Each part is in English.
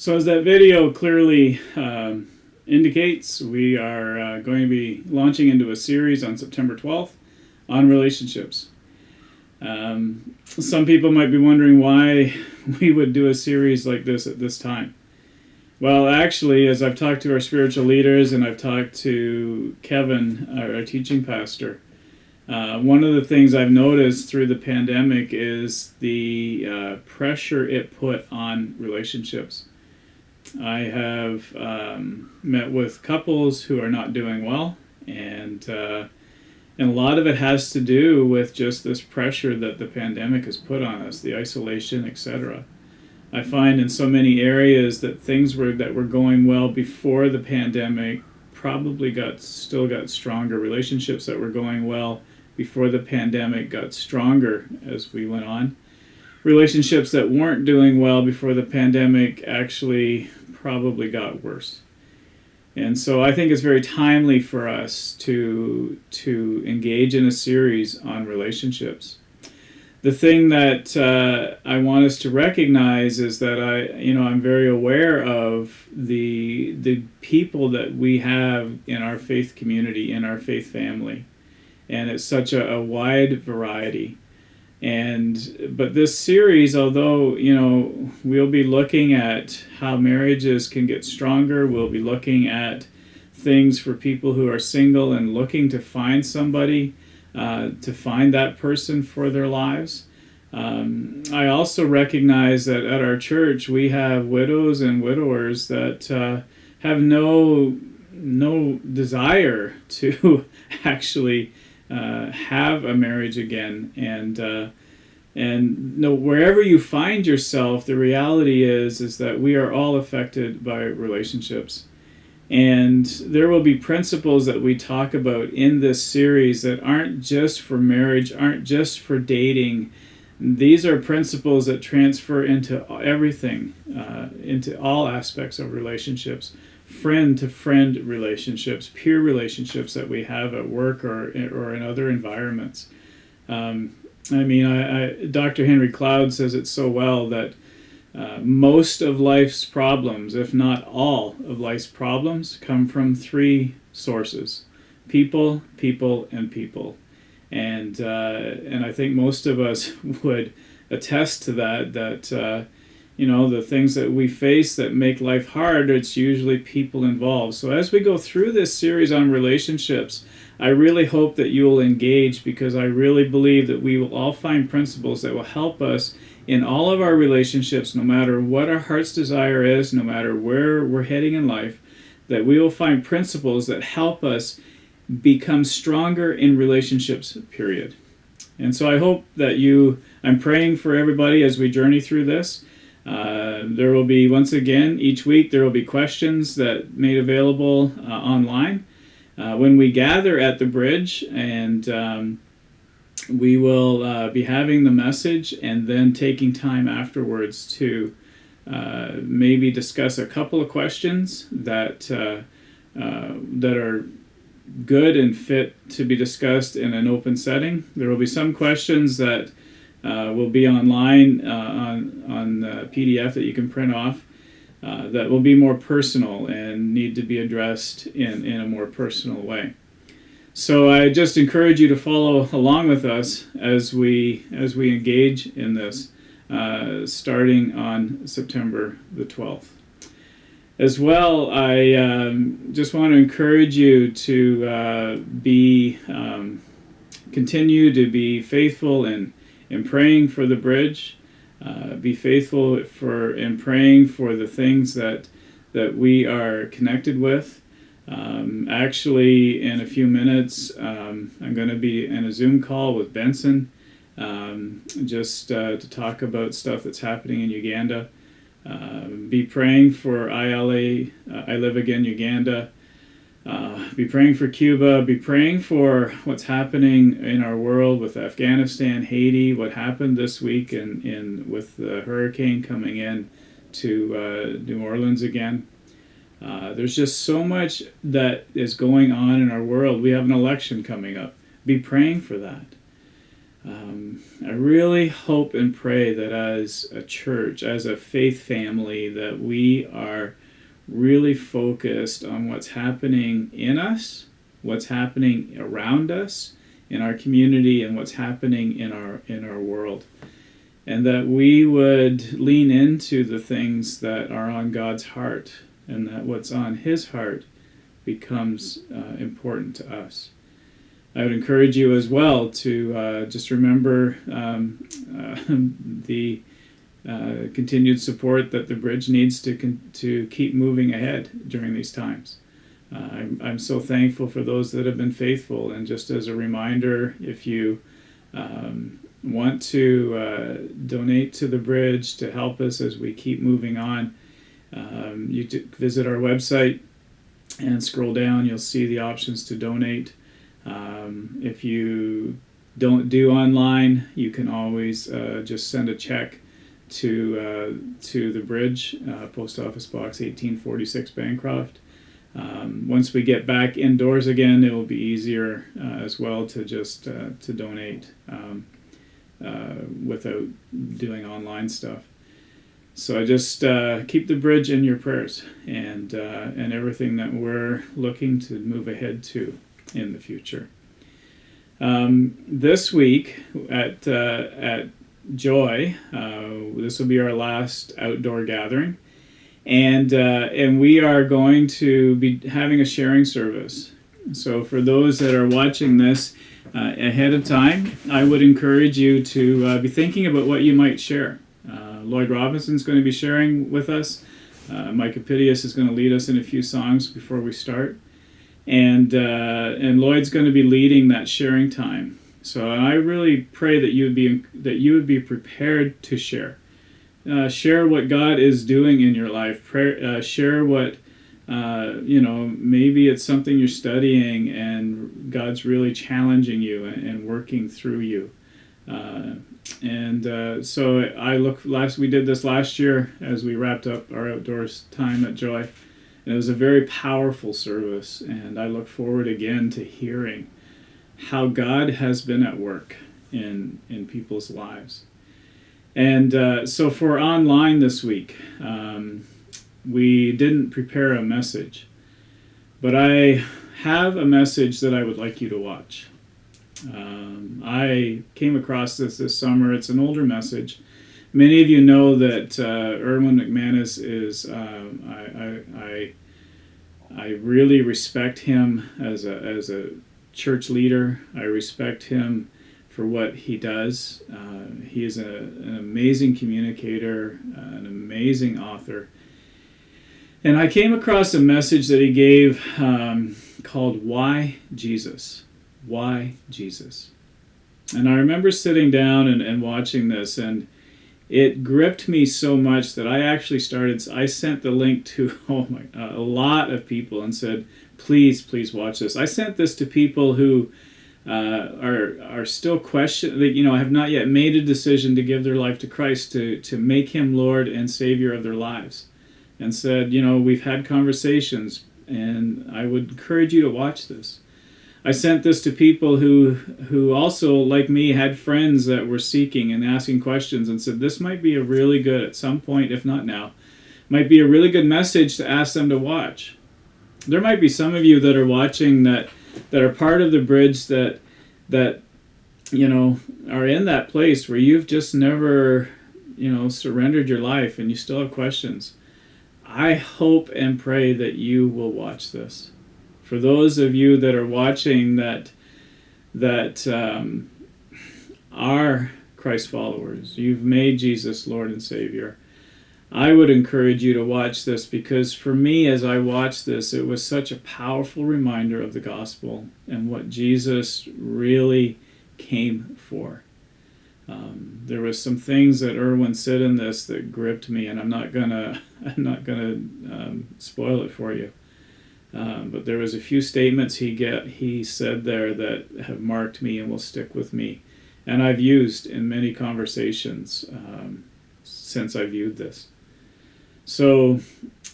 So as that video clearly indicates, we are going to be launching into a series on September 12th on relationships. Some people might be wondering why we would do a series like this at this time. Well, actually, as I've talked to our spiritual leaders and I've talked to Kevin, our teaching pastor, one of the things I've noticed through the pandemic is the pressure it put on relationships. I have met with couples who are not doing well, and a lot of it has to do with just this pressure that the pandemic has put on us, the isolation, etc. I find in so many areas that things that were going well before the pandemic probably still got stronger. Relationships that were going well before the pandemic got stronger as we went on. Relationships that weren't doing well before the pandemic actually probably got worse. And so I think it's very timely for us to engage in a series on relationships. The thing that I want us to recognize is that I'm very aware of the people that we have in our faith community, in our faith family, and it's such a wide variety. But this series, although we'll be looking at how marriages can get stronger, we'll be looking at things for people who are single and looking to find somebody, to find that person for their lives. I also recognize that at our church we have widows and widowers that have no desire to actually have a marriage again, and wherever you find yourself, the reality is that we are all affected by relationships. And there will be principles that we talk about in this series that aren't just for marriage, aren't just for dating. These are principles that transfer into everything, into all aspects of relationships, friend-to-friend relationships, peer relationships that we have at work or in other environments. Dr. Henry Cloud says it so well that most of life's problems, if not all of life's problems, come from three sources: people, people, and people. And I think most of us would attest to that the things that we face that make life hard, it's usually people involved. So as we go through this series on relationships, I really hope that you will engage, because I really believe that we will all find principles that will help us in all of our relationships, no matter what our heart's desire is, no matter where we're heading in life, that we will find principles that help us become stronger in relationships, period. And so I hope that I'm praying for everybody as we journey through this. There will be, once again, each week there will be questions that made available online when we gather at the bridge, and we will be having the message and then taking time afterwards to maybe discuss a couple of questions that are good and fit to be discussed in an open setting. There will be some questions that will be online on the PDF that you can print off that will be more personal and need to be addressed in a more personal way. So I just encourage you to follow along with us as we engage in this, starting on September the 12th. As well, I just want to encourage you to continue to be faithful in praying for the bridge. Be faithful in praying for the things that we are connected with. Actually, in a few minutes, I'm going to be in a Zoom call with Benson, just to talk about stuff that's happening in Uganda. Be praying for ILA, I Live Again Uganda. Be praying for Cuba. Be praying for what's happening in our world with Afghanistan, Haiti, what happened this week with the hurricane coming in to New Orleans again. There's just so much that is going on in our world. We have an election coming up. Be praying for that. I really hope and pray that as a church, as a faith family, that we are really focused on what's happening in us, what's happening around us, in our community, and what's happening in our world. And that we would lean into the things that are on God's heart, and that what's on His heart becomes important to us. I would encourage you as well to just remember the continued support that the bridge needs to keep moving ahead during these times. I'm so thankful for those that have been faithful, and just as a reminder, if you want to donate to the bridge to help us as we keep moving on, you visit our website and scroll down. You'll see the options to donate. If you don't do online, you can always just send a check to the bridge, Post Office Box 1846, Bancroft. Once we get back indoors again, it will be easier as well to just to donate without doing online stuff. So I just keep the bridge in your prayers, and everything that we're looking to move ahead to in the future. This week at Joy, this will be our last outdoor gathering, and we are going to be having a sharing service. So for those that are watching this ahead of time, I would encourage you to be thinking about what you might share. Lloyd Robinson's going to be sharing with us. Micah Pitius is going to lead us in a few songs before we start. And Lloyd's going to be leading that sharing time. So I really pray that you would be prepared to share. Share what God is doing in your life. Share what maybe it's something you're studying and God's really challenging you and working through you. We did this last year as we wrapped up our outdoors time at Joy. And it was a very powerful service, and I look forward again to hearing how God has been at work in people's lives. And so for online this week, we didn't prepare a message, but I have a message that I would like you to watch. I came across this summer. It's an older message. Many of you know that Erwin McManus is. I really respect him as a church leader. I respect him for what he does. He is an amazing communicator, an amazing author. And I came across a message that he gave called "Why Jesus? Why Jesus?" And I remember sitting down and watching this, and it gripped me so much that I sent the link to a lot of people and said, please watch this. I sent this to people who are still have not yet made a decision to give their life to Christ, to make Him Lord and Savior of their lives. And said, we've had conversations, and I would encourage you to watch this. I sent this to people who also, like me, had friends that were seeking and asking questions, and said this might be a really good, at some point, if not now, might be a really good message to ask them to watch. There might be some of you that are watching that are part of the bridge that are in that place where you've just never surrendered your life and you still have questions. I hope and pray that you will watch this. For those of you that are watching that are Christ followers, you've made Jesus Lord and Savior, I would encourage you to watch this, because for me, as I watched this, it was such a powerful reminder of the gospel and what Jesus really came for. There was some things that Erwin said in this that gripped me, and I'm not gonna spoil it for you. But there was a few statements he said there that have marked me and will stick with me, and I've used in many conversations since I viewed this. So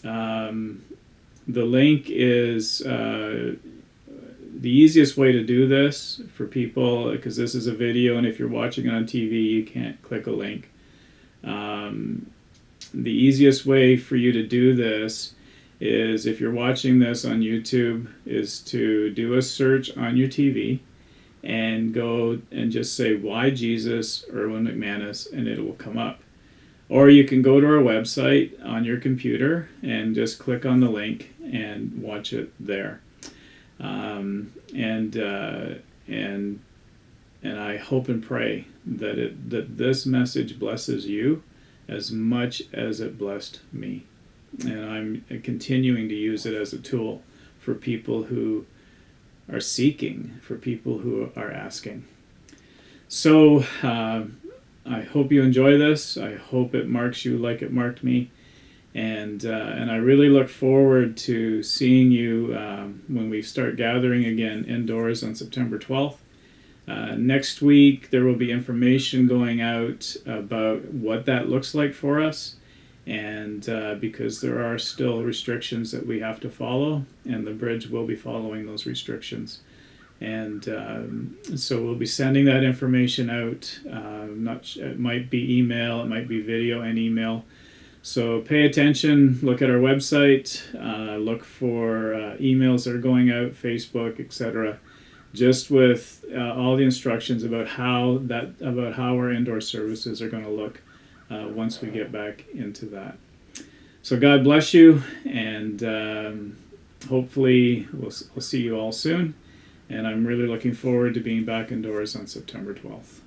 the link is the easiest way to do this for people, because this is a video, and if you're watching it on TV, you can't click a link. The easiest way for you to do this is, if you're watching this on YouTube, is to do a search on your TV and go and just say, "Why Jesus, Erwin McManus," and it will come up. Or you can go to our website on your computer and just click on the link and watch it there. And I hope and pray that this message blesses you as much as it blessed me. And I'm continuing to use it as a tool for people who are seeking, for people who are asking. So I hope you enjoy this. I hope it marks you like it marked me. And I really look forward to seeing you when we start gathering again indoors on September 12th. Next week, there will be information going out about what that looks like for us. And because there are still restrictions that we have to follow, and the bridge will be following those restrictions. And so we'll be sending that information out. It might be email, it might be video and email. So pay attention, look at our website, look for emails that are going out, Facebook, etc. Just with all the instructions about how our indoor services are going to look once we get back into that. So God bless you, and hopefully we'll see you all soon. And I'm really looking forward to being back indoors on September 12th.